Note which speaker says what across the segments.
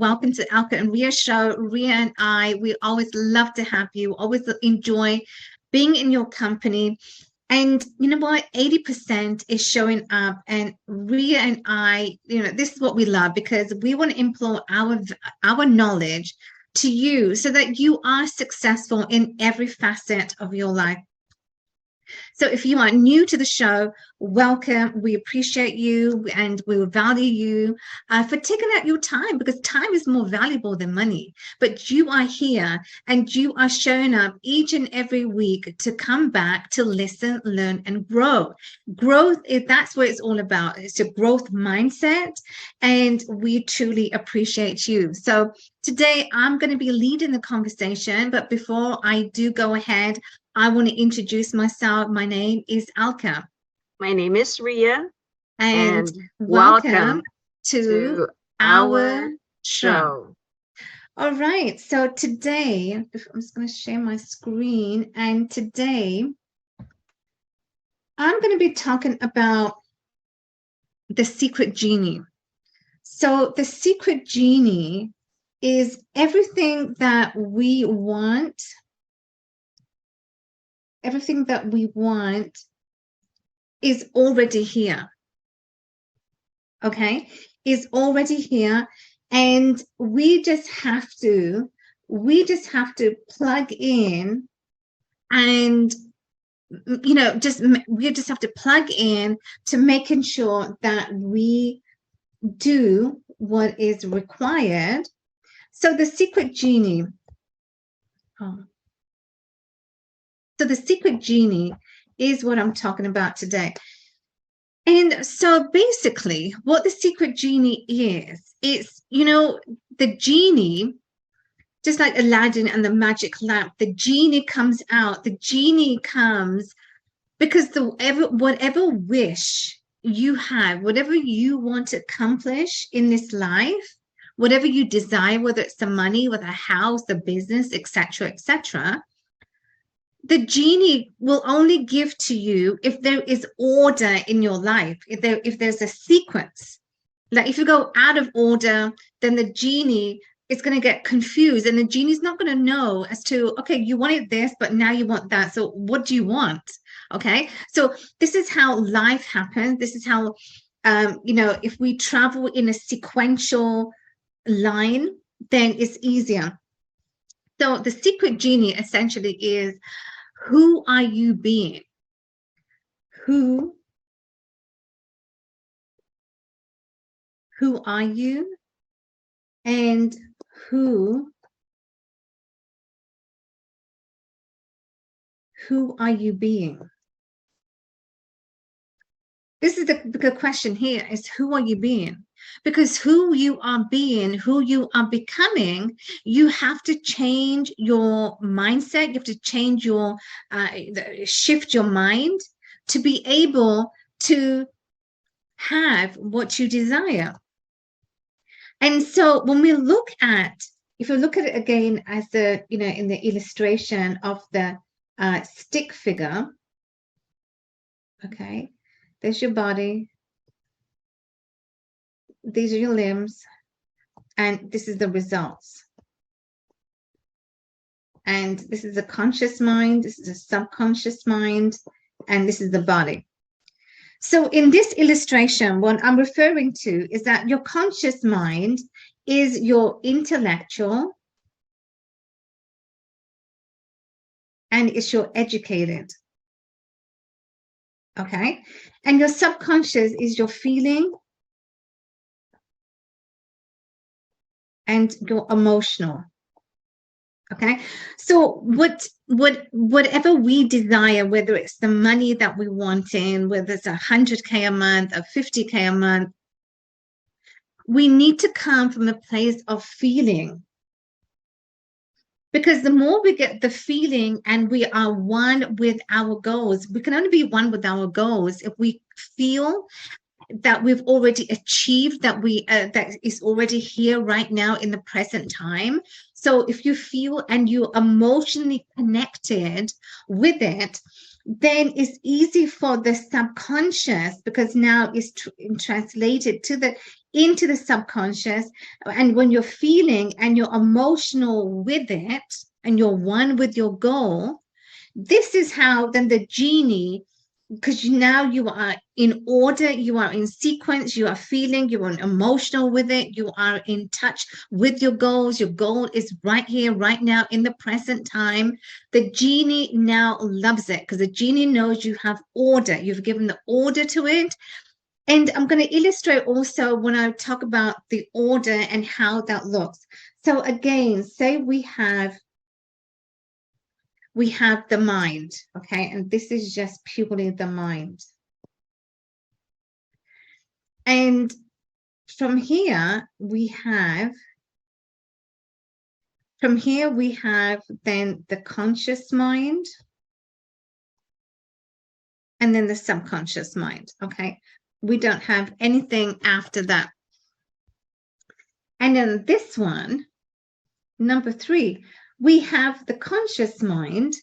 Speaker 1: welcome to 𝗥𝗵𝗲 show. Ria and I, we always love to have you, always enjoy being in your company. And you know what, 80% is showing up, and Ria and I, this is what we love, because we want to impart our knowledge to you so that you are successful in every facet of your life. So if you are new to the show, welcome. We appreciate you and we value you for taking out your time, because time is more valuable than money. But you are here and you are showing up each and every week to come back to listen, learn, and grow. Growth, that's what it's all about. It's a growth mindset, and we truly appreciate you. So today I'm going to be leading the conversation, but before I do go ahead, I want to introduce myself. My name is 𝗥𝗵𝗲.
Speaker 2: My name is Ria.
Speaker 1: And welcome to our show. All right. So today, I'm just going to share my screen. And today, I'm going to be talking about the secret genie. So the secret genie is everything that we want. Everything that we want is already here. Okay, is already here, and we just have to plug in, and we just have to plug in to making sure that we do what is required. So the secret genie. So the secret genie is what I'm talking about today. And so basically what the secret genie is, it's, the genie, just like Aladdin and the magic lamp, the genie comes out. The genie comes because whatever wish you have, whatever you want to accomplish in this life, whatever you desire, whether it's the money, whether a house, the business, etc., etc., the genie will only give to you if there is order in your life, if there's a sequence. Like if you go out of order, then the genie is going to get confused, and the genie's not going to know as to, okay, you wanted this, but now you want that. So what do you want? Okay, so this is how life happens. This is how, if we travel in a sequential line, then it's easier. So the secret genie essentially is, who are you being? Who are you? And who are you being? This is the good question here, is who are you being? Because who you are being, who you are becoming, you have to change your mindset. You have to change your, shift your mind to be able to have what you desire. And so when we look at, if you look at it again as the, in the illustration of the stick figure, okay, there's your body. These are your limbs, and this is the results. And this is a conscious mind, this is a subconscious mind, and this is the body. So in this illustration, what I'm referring to is that your conscious mind is your intellectual, and it's your educated. Okay, and your subconscious is your feeling, and your emotional. Okay, so whatever we desire, whether it's the money that we want in, whether it's 100K a month or 50K a month, we need to come from a place of feeling. Because the more we get the feeling and we are one with our goals, we can only be one with our goals if we feel that we've already achieved, that that is already here right now in the present time. So if you feel and you're emotionally connected with it, then it's easy for the subconscious, because now it's translated into the subconscious. And when you're feeling and you're emotional with it and you're one with your goal, this is how then the genie, because now you are in order, you are in sequence, you are feeling, you are emotional with it, you are in touch with your goals. Your goal is right here, right now, in the present time. The genie now loves it because the genie knows you have order. You've given the order to it. And I'm going to illustrate also when I talk about the order and how that looks. So again, say we have the mind, okay? And this is just purely the mind. And from here we have then the conscious mind and then the subconscious mind, okay? We don't have anything after that. And then this one, number 3, we have the conscious mind,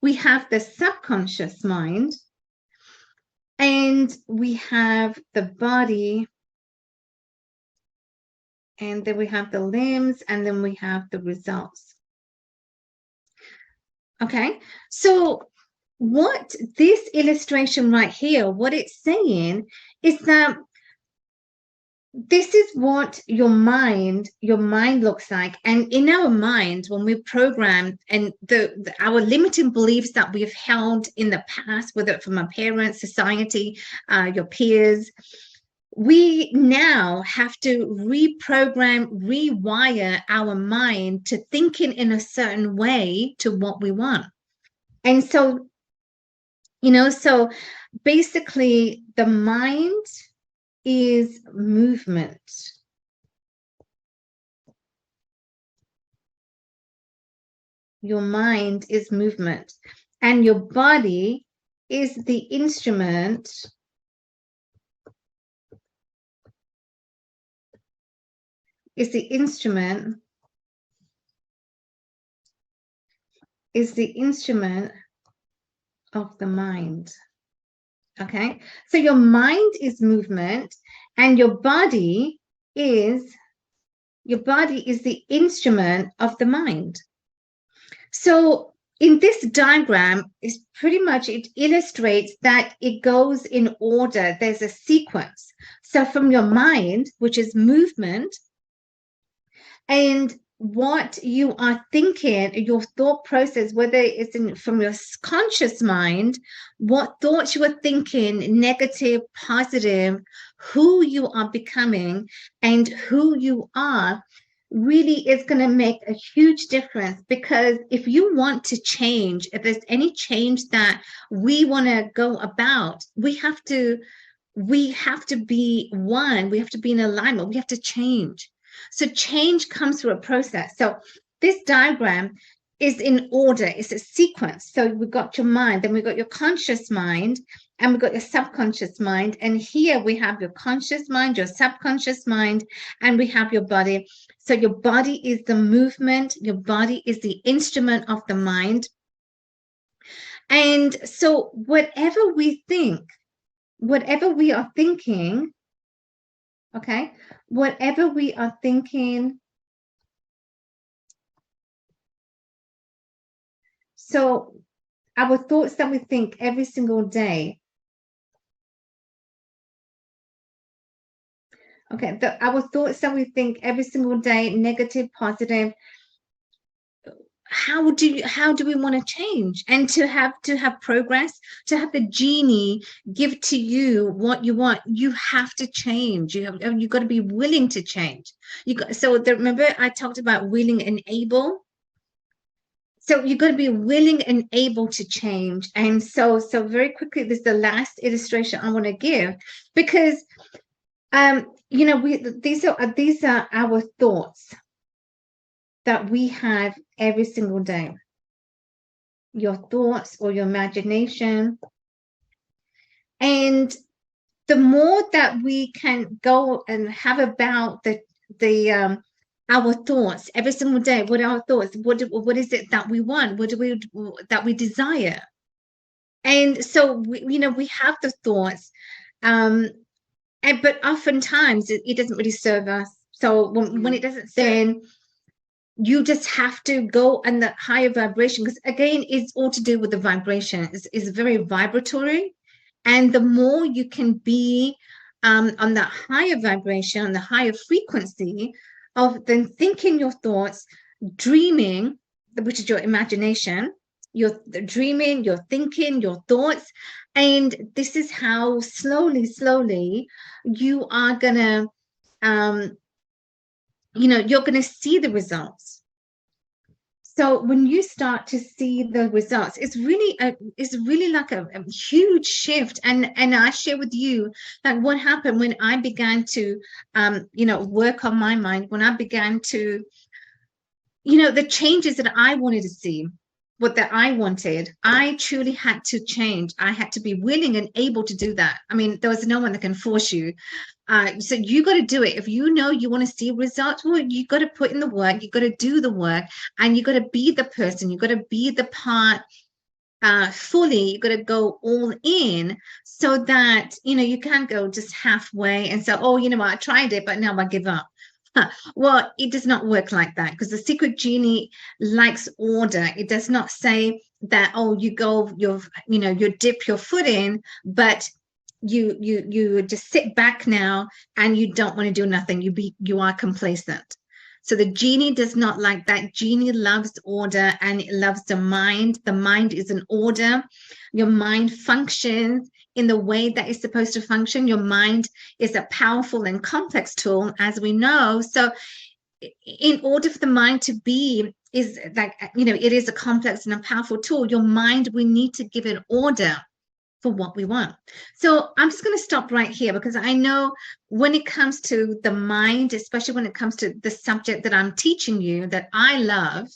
Speaker 1: we have the subconscious mind, and we have the body, and then we have the limbs, and then we have the results. Okay, so what this illustration right here, what it's saying is that this is what your mind looks like. And in our mind, when we program and our limiting beliefs that we've held in the past, whether from our parents, society, your peers, we now have to reprogram, rewire our mind to thinking in a certain way to what we want. And so, so basically the mind is movement. Your mind is movement, and your body is the instrument of the mind. Okay, so your mind is movement, and your body is the instrument of the mind. So in this diagram, is pretty much, it illustrates that it goes in order. There's a sequence. So from your mind, which is movement, and what you are thinking, your thought process, whether it's from your conscious mind, what thoughts you are thinking, negative, positive, who you are becoming, and who you are, really is going to make a huge difference. Because if you want to change, if there's any change that we want to go about, we have to be one, we have to be in alignment, we have to change. So change comes through a process. So this diagram is in order, it's a sequence. So we've got your mind, then we've got your conscious mind, and we've got your subconscious mind. And here we have your conscious mind, your subconscious mind, and we have your body. So your body is the movement, your body is the instrument of the mind. And so whatever we think, whatever we are thinking, okay, whatever we are thinking, so our thoughts that we think every single day, okay, our thoughts that we think every single day, negative, positive, how do we want to change? And to have progress, to have the genie give to you what you want, you have to change. You've got to be willing to change. Remember I talked about willing and able. So you've got to be willing and able to change. And so very quickly, this is the last illustration I want to give, because these are our thoughts that we have every single day. Your thoughts or your imagination. And the more that we can go and have about our thoughts every single day, what are our thoughts? What is it that we want? What do we desire? And so we have the thoughts, but oftentimes it doesn't really serve us. So when it doesn't, then you just have to go on the higher vibration, because again, it's all to do with the vibration. It's very vibratory, and the more you can be on that higher vibration, on the higher frequency of then thinking your thoughts, dreaming, which is your imagination, you're dreaming, you're thinking, your thoughts, and this is how slowly you are gonna you're going to see the results. So when you start to see the results, it's really like a huge shift. And I share with you like what happened when I began to work on my mind, when I began to the changes that I wanted to see, what that I wanted. I truly had to change. I had to be willing and able to do that. I mean, there was no one that can force you. So you got to do it. If you know you want to see results, well, you got to put in the work, you got to do the work, and you got to be the person, you got to be the part fully, you got to go all in, so that you can't go just halfway and say, oh, I tried it, but now I give up. Well, it does not work like that, because the secret genie likes order. It does not say that, oh, you dip your foot in, but you just sit back now and you don't want to do nothing. You are complacent. So the genie does not like that. Genie loves order, and it loves the mind. The mind is an order. Your mind functions in the way that it's supposed to function. Your mind is a powerful and complex tool, as we know. So in order for the mind to be, is like, it is a complex and a powerful tool. Your mind, we need to give it order for what we want. So I'm just going to stop right here, because I know when it comes to the mind, especially when it comes to the subject that I'm teaching you, that I love,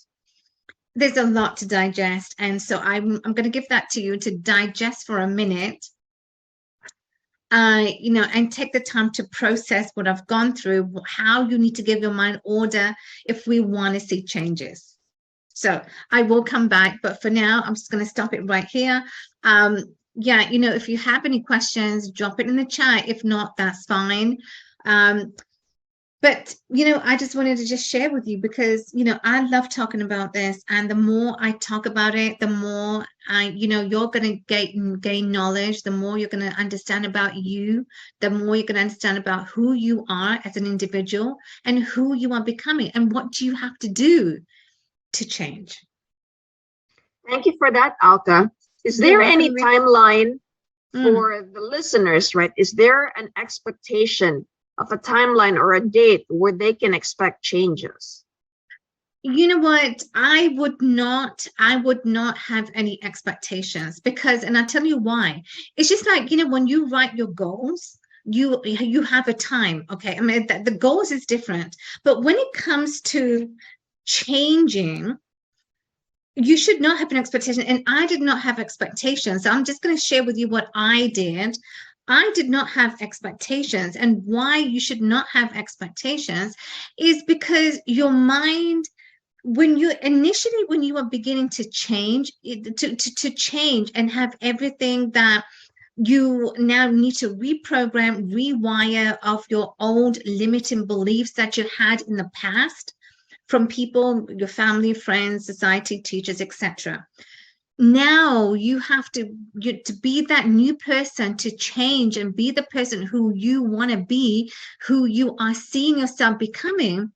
Speaker 1: there's a lot to digest. And so I'm going to give that to you to digest for a minute, and take the time to process what I've gone through, how you need to give your mind order if we want to see changes. So I will come back, but for now, I'm just going to stop it right here. Yeah, if you have any questions, drop it in the chat. If not, that's fine. But, I just wanted to just share with you, because, I love talking about this. And the more I talk about it, the more you're going to gain knowledge, the more you're going to understand about you, the more you're going to understand about who you are as an individual and who you are becoming, and what do you have to do to change.
Speaker 2: Thank you for that, Alka. Is there any timeline for the listeners, right? Is there an expectation of a timeline or a date where they can expect changes?
Speaker 1: You know what? I would not have any expectations, because, and I'll tell you why. It's just like, when you write your goals, you have a time. Okay. I mean, the goals is different, but when it comes to changing, you should not have an expectation. And I did not have expectations. So I'm just going to share with you what I did. I did not have expectations. And why you should not have expectations is because your mind, when you are beginning to change, to change and have everything that you now need to reprogram, rewire of your old limiting beliefs that you had in the past, from people, your family, friends, society, teachers, etc. Now you have to be that new person, to change and be the person who you want to be, who you are seeing yourself becoming.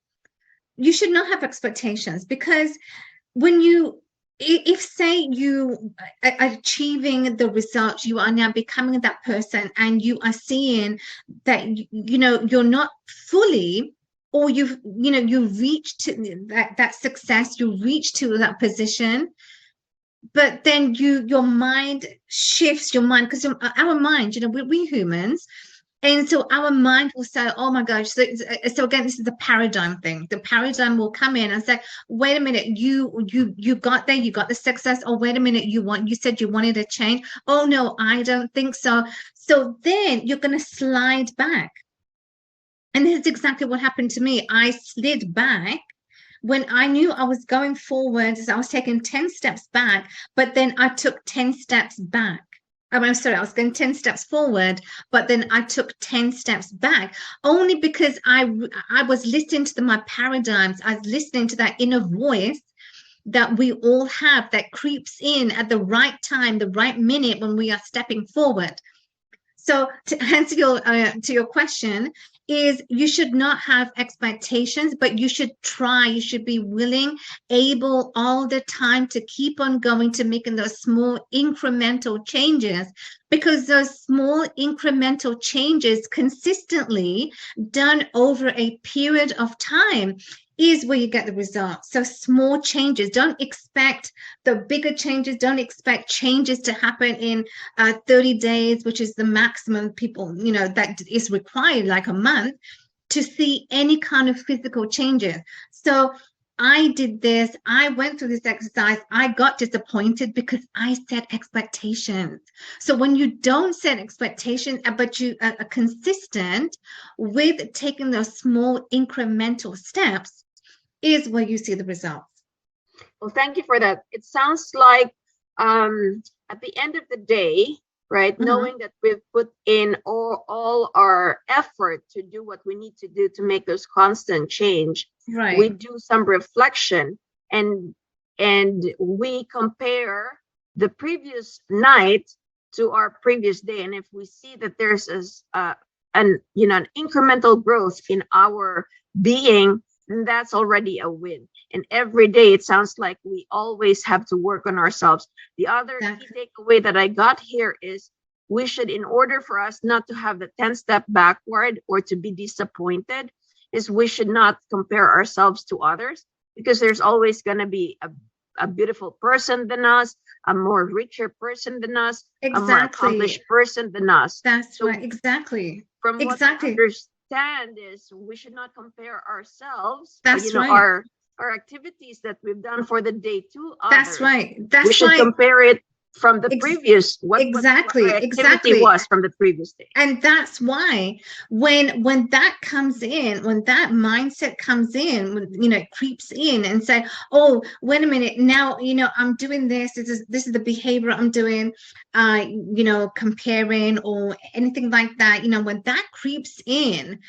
Speaker 1: You should not have expectations, because if say you are achieving the results, you are now becoming that person, and you are seeing that you're not fully, or you've reached to that success, you reach to that position, but then your mind shifts, because our mind, we're humans, and so our mind will say, oh my gosh. So again, this is the paradigm thing. The paradigm will come in and say, wait a minute, you got there, you got the success. Oh, wait a minute, you said you wanted a change. Oh no, I don't think so. So then you're going to slide back. And this is exactly what happened to me. I slid back when I knew I was going forward, I was taking 10 steps back, but then I took 10 steps back. I'm sorry, I was going 10 steps forward, but then I took 10 steps back, only because I was listening to my paradigms. I was listening to that inner voice that we all have that creeps in at the right time, the right minute when we are stepping forward. So to answer your question, is you should not have expectations, but you should try. You should be willing, able all the time to keep on going, to making those small incremental changes, because those small incremental changes consistently done over a period of time is where you get the results. So small changes. Don't expect the bigger changes. Don't expect changes to happen in 30 days, which is the maximum people, that is required, like a month, to see any kind of physical changes. So I did this. I went through this exercise. I got disappointed because I set expectations. So when you don't set expectations, but you are consistent with taking those small incremental steps, is where you see the results.
Speaker 2: Well, thank you for that. It sounds like at the end of the day, right, knowing that we've put in all our effort to do what we need to do to make those constant change,
Speaker 1: right,
Speaker 2: we do some reflection and we compare the previous night to our previous day. And if we see that there's an incremental growth in our being, that's already a win. And every day it sounds like we always have to work on ourselves. The other key takeaway that I got here is we should, in order for us not to have the 10 step backward or to be disappointed, is we should not compare ourselves to others, because there's always going to be a beautiful person than us, a more richer person than us, a more accomplished person than us.
Speaker 1: That's right. Exactly.
Speaker 2: From what I understand is we should not compare ourselves,
Speaker 1: that's right,
Speaker 2: our activities that we've done for the day to others.
Speaker 1: That's right. That's
Speaker 2: we should compare it from the previous what activity was from the previous day.
Speaker 1: And that's why when that comes in, when that mindset comes in, when it creeps in and say, oh, wait a minute, now I'm doing this is the behavior I'm doing, comparing or anything like that, when that creeps in,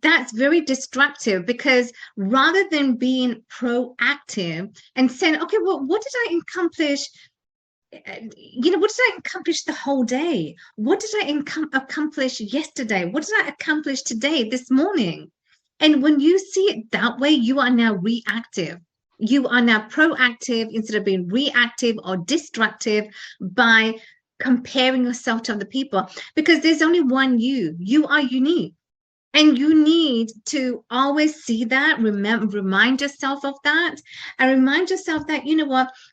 Speaker 1: that's very destructive, because rather than being proactive and saying, okay, well, what did I accomplish? What did I accomplish the whole day? What did I accomplish yesterday? What did I accomplish today, this morning? And when you see it that way, you are now reactive. You are now proactive instead of being reactive or destructive by comparing yourself to other people, because there's only one you. You are unique. And you need to always see that, remind yourself of that, and remind yourself that,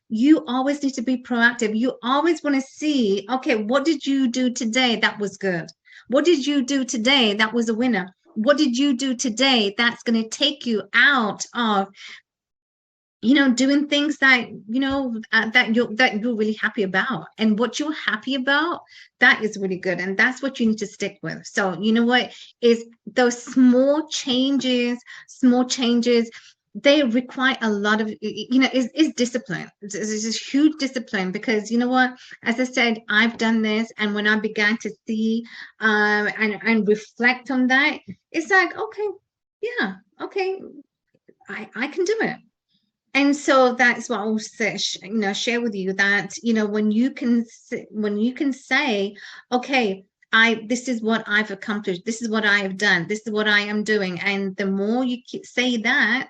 Speaker 1: you always need to be proactive. You always want to see, okay, what did you do today that was good? What did you do today that was a winner? What did you do today that's going to take you out of, doing things that, that you're really happy about? And what you're happy about, that is really good. And that's what you need to stick with. So, what is those small changes, they require a lot of, is discipline. It's this huge discipline, because as I said, I've done this. And when I began to see and reflect on that, it's like, okay, yeah, okay, I can do it. And so that's what I'll share with you, that when you can say, okay, this is what I've accomplished, this is what I have done, this is what I am doing, and the more you say that,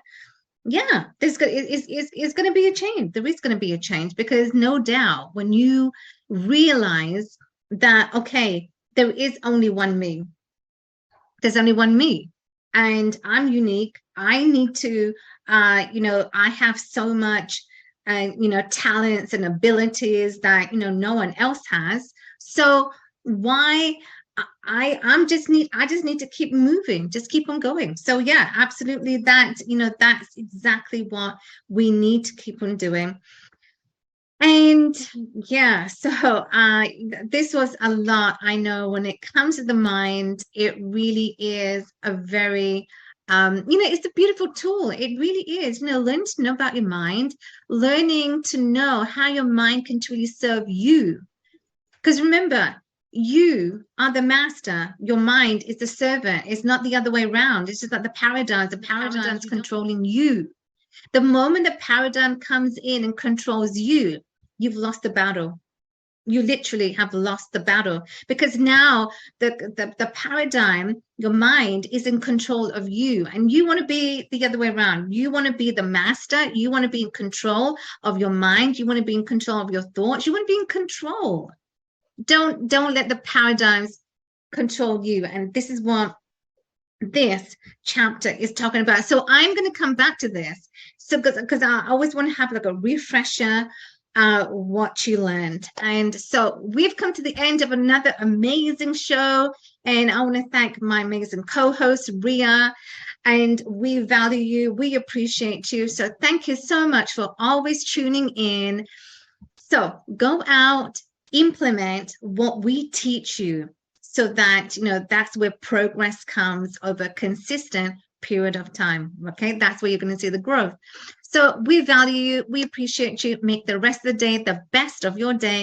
Speaker 1: yeah, it's going to be a change. There is going to be a change, because no doubt when you realize that, okay, there is only one me. There's only one me. And I'm unique. I need to, I have so much, talents and abilities that, no one else has. So why I just need to keep moving, just keep on going. So yeah, absolutely. That's exactly what we need to keep on doing. And yeah, so this was a lot. I know when it comes to the mind, it really is a very It's a beautiful tool. It really is. Learn to know about your mind, learning to know how your mind can truly serve you. Because remember, you are the master. Your mind is the servant. It's not the other way around. It's just like the paradigm's controlling you. The moment the paradigm comes in and controls you, you've lost the battle. You literally have lost the battle, because now the paradigm, your mind, is in control of you, and you want to be the other way around. You want to be the master. You want to be in control of your mind. You want to be in control of your thoughts. You want to be in control. Don't let the paradigms control you. And this is what this chapter is talking about. So I'm going to come back to this, so because I always want to have like a refresher what you learned. And so we've come to the end of another amazing show, and I want to thank my amazing co-host Ria, and we value you, we appreciate you. So thank you so much for always tuning in. So go out, implement what we teach you, so that that's where progress comes over a consistent period of time. Okay, that's where you're going to see the growth. So we value you, we appreciate you. Make the rest of the day the best of your day.